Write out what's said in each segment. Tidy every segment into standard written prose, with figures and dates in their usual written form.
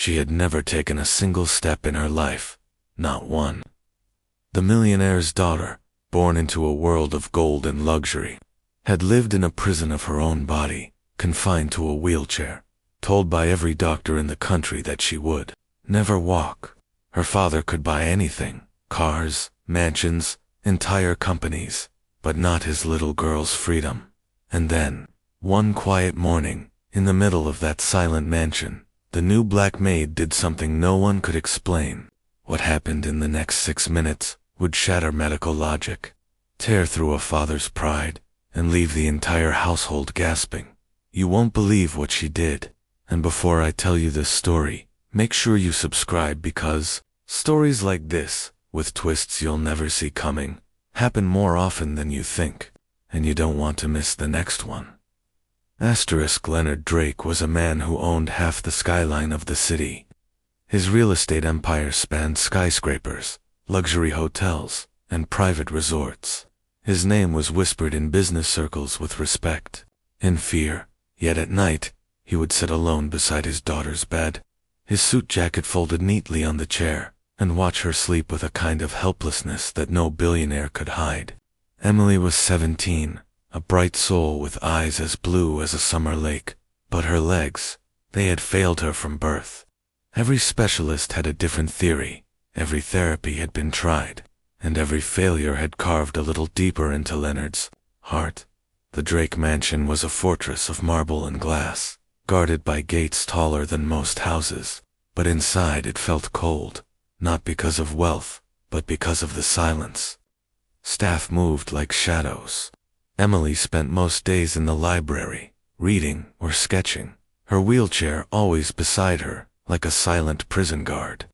She had never taken a single step in her life, not one. The millionaire's daughter, born into a world of gold and luxury, had lived in a prison of her own body, confined to a wheelchair, told by every doctor in the country that she would never walk. Her father could buy anything, cars, mansions, entire companies, but not his little girl's freedom. And then, one quiet morning, in the middle of that silent mansion, the new black maid did something no one could explain. What happened in the next 6 minutes would shatter medical logic, tear through a father's pride, and leave the entire household gasping. You won't believe what she did. And before I tell you this story, make sure you subscribe, because stories like this, with twists you'll never see coming, happen more often than you think, and you don't want to miss the next one. Leonard Drake was a man who owned half the skyline of the city. His real estate empire spanned skyscrapers, luxury hotels, and private resorts. His name was whispered in business circles with respect and fear, yet at night, he would sit alone beside his daughter's bed, his suit jacket folded neatly on the chair, and watch her sleep with a kind of helplessness that no billionaire could hide. Emily was 17, a bright soul with eyes as blue as a summer lake, but her legs, they had failed her from birth. Every specialist had a different theory, every therapy had been tried, and every failure had carved a little deeper into Leonard's heart. The Drake mansion was a fortress of marble and glass, guarded by gates taller than most houses, but inside it felt cold, not because of wealth, but because of the silence. Staff moved like shadows. Emily spent most days in the library, reading or sketching, her wheelchair always beside her, like a silent prison guard.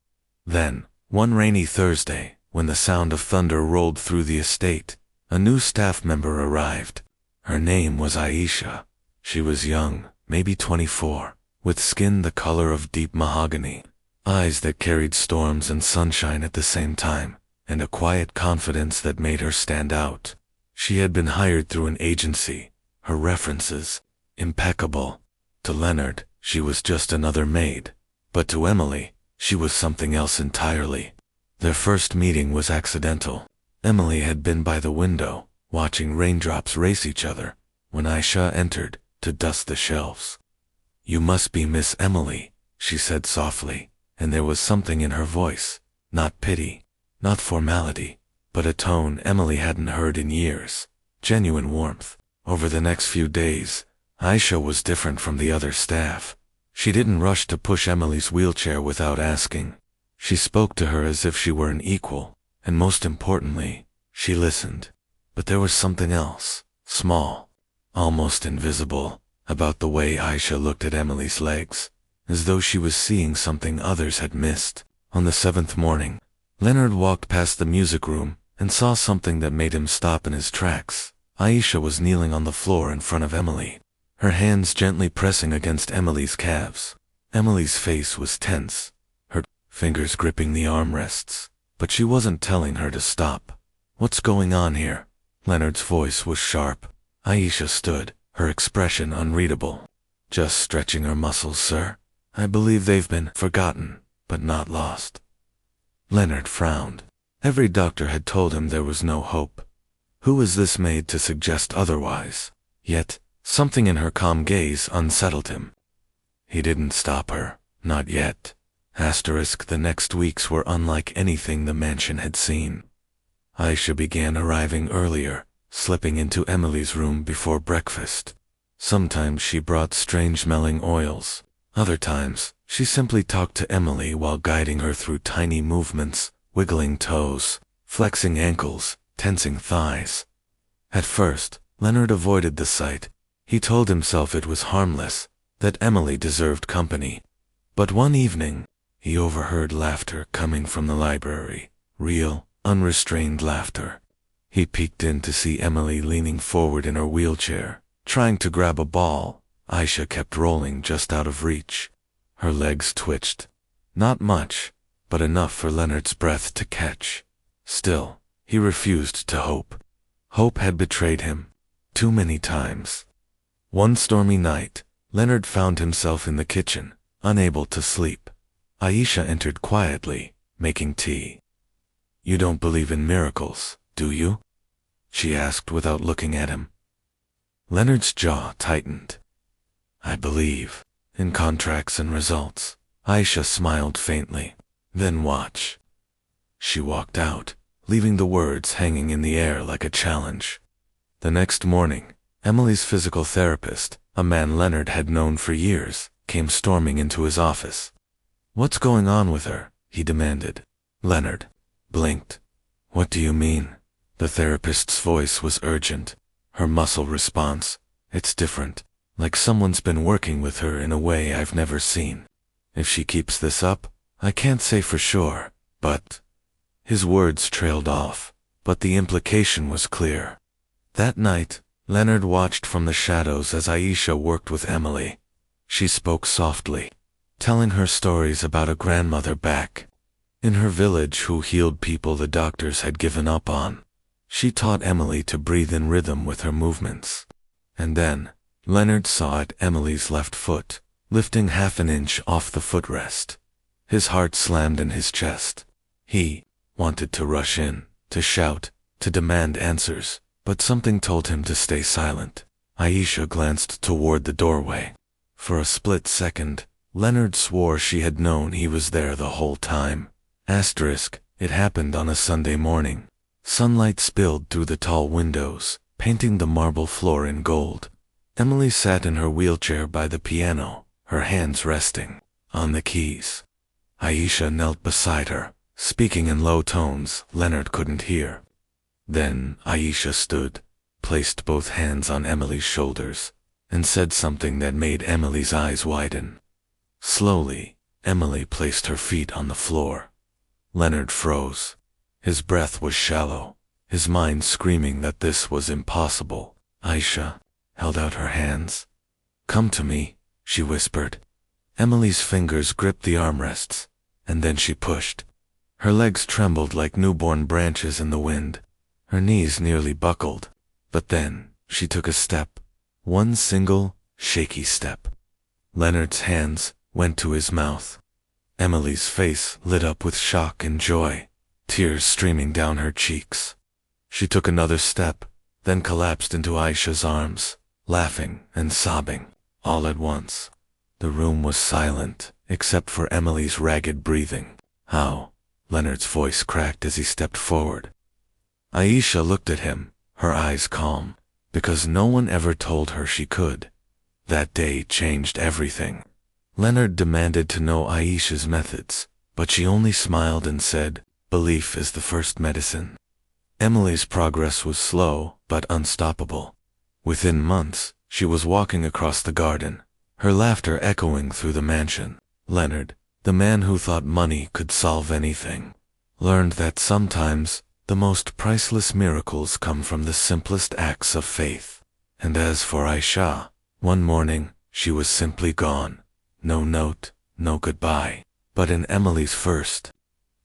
Then, one rainy Thursday, when the sound of thunder rolled through the estate, a new staff member arrived. Her name was Aisha. She was young, maybe 24, with skin the color of deep mahogany, eyes that carried storms and sunshine at the same time, and a quiet confidence that made her stand out. She had been hired through an agency, her references impeccable. To Leonard, she was just another maid, but to Emily, she was something else entirely. Their first meeting was accidental. Emily had been by the window, watching raindrops race each other, when Aisha entered to dust the shelves. "You must be Miss Emily," she said softly, and there was something in her voice, not pity, not formality, but a tone Emily hadn't heard in years, genuine warmth. Over the next few days, Aisha was different from the other staff. She didn't rush to push Emily's wheelchair without asking. She spoke to her as if she were an equal, and most importantly, she listened. But there was something else, small, almost invisible, about the way Aisha looked at Emily's legs, as though she was seeing something others had missed. On the 7th morning, Leonard walked past the music room and saw something that made him stop in his tracks. Aisha was kneeling on the floor in front of Emily, her hands gently pressing against Emily's calves. Emily's face was tense, her fingers gripping the armrests, but she wasn't telling her to stop. "What's going on here?" Leonard's voice was sharp. Aisha stood, her expression unreadable. "Just stretching her muscles, sir. I believe they've been forgotten, but not lost." Leonard frowned. Every doctor had told him there was no hope. Who was this maid to suggest otherwise? Yet, something in her calm gaze unsettled him. He didn't stop her, not yet. The next weeks were unlike anything the mansion had seen. Aisha began arriving earlier, slipping into Emily's room before breakfast. Sometimes she brought strange-smelling oils. Other times, she simply talked to Emily while guiding her through tiny movements, wiggling toes, flexing ankles, tensing thighs. At first, Leonard avoided the sight. He told himself it was harmless, that Emily deserved company. But one evening, he overheard laughter coming from the library, real, unrestrained laughter. He peeked in to see Emily leaning forward in her wheelchair, trying to grab a ball. Aisha kept rolling just out of reach. Her legs twitched. Not much, but enough for Leonard's breath to catch. Still, he refused to hope. Hope had betrayed him too many times. One stormy night, Leonard found himself in the kitchen, unable to sleep. Aisha entered quietly, making tea. "You don't believe in miracles, do you?" she asked without looking at him. Leonard's jaw tightened. "I believe in contracts and results." Aisha smiled faintly. "Then watch." She walked out, leaving the words hanging in the air like a challenge. The next morning, Emily's physical therapist, a man Leonard had known for years, came storming into his office. "What's going on with her?" he demanded. Leonard blinked. "What do you mean?" The therapist's voice was urgent. Her muscle response, "It's different, like someone's been working with her in a way I've never seen. If she keeps this up, I can't say for sure, but—" His words trailed off, but the implication was clear. That night, Leonard watched from the shadows as Aisha worked with Emily. She spoke softly, telling her stories about a grandmother back in her village who healed people the doctors had given up on. She taught Emily to breathe in rhythm with her movements. And then, Leonard saw at Emily's left foot, lifting half an inch off the footrest. His heart slammed in his chest. He wanted to rush in, to shout, to demand answers, but something told him to stay silent. Aisha glanced toward the doorway. For a split second, Leonard swore she had known he was there the whole time. It happened on a Sunday morning. Sunlight spilled through the tall windows, painting the marble floor in gold. Emily sat in her wheelchair by the piano, her hands resting on the keys. Aisha knelt beside her, speaking in low tones Leonard couldn't hear. Then Aisha stood, placed both hands on Emily's shoulders, and said something that made Emily's eyes widen. Slowly, Emily placed her feet on the floor. Leonard froze. His breath was shallow, his mind screaming that this was impossible. Aisha held out her hands. "Come to me," she whispered. Emily's fingers gripped the armrests, and then she pushed. Her legs trembled like newborn branches in the wind. Her knees nearly buckled. But then, she took a step. One single, shaky step. Leonard's hands went to his mouth. Emily's face lit up with shock and joy, tears streaming down her cheeks. She took another step, then collapsed into Aisha's arms, laughing and sobbing, all at once. The room was silent, except for Emily's ragged breathing. "How?" Leonard's voice cracked as he stepped forward. Aisha looked at him, her eyes calm, because no one ever told her she could. That day changed everything. Leonard demanded to know Aisha's methods, but she only smiled and said, "Belief is the first medicine." Emily's progress was slow, but unstoppable. Within months, she was walking across the garden, her laughter echoing through the mansion. Leonard, the man who thought money could solve anything, learned that sometimes the most priceless miracles come from the simplest acts of faith. And as for Aisha, one morning, she was simply gone. No note, no goodbye. But in Emily's first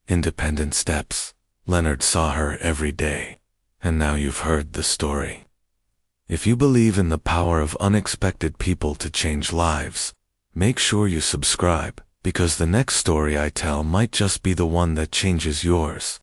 independent steps, Leonard saw her every day. And now you've heard the story. If you believe in the power of unexpected people to change lives, make sure you subscribe, because the next story I tell might just be the one that changes yours.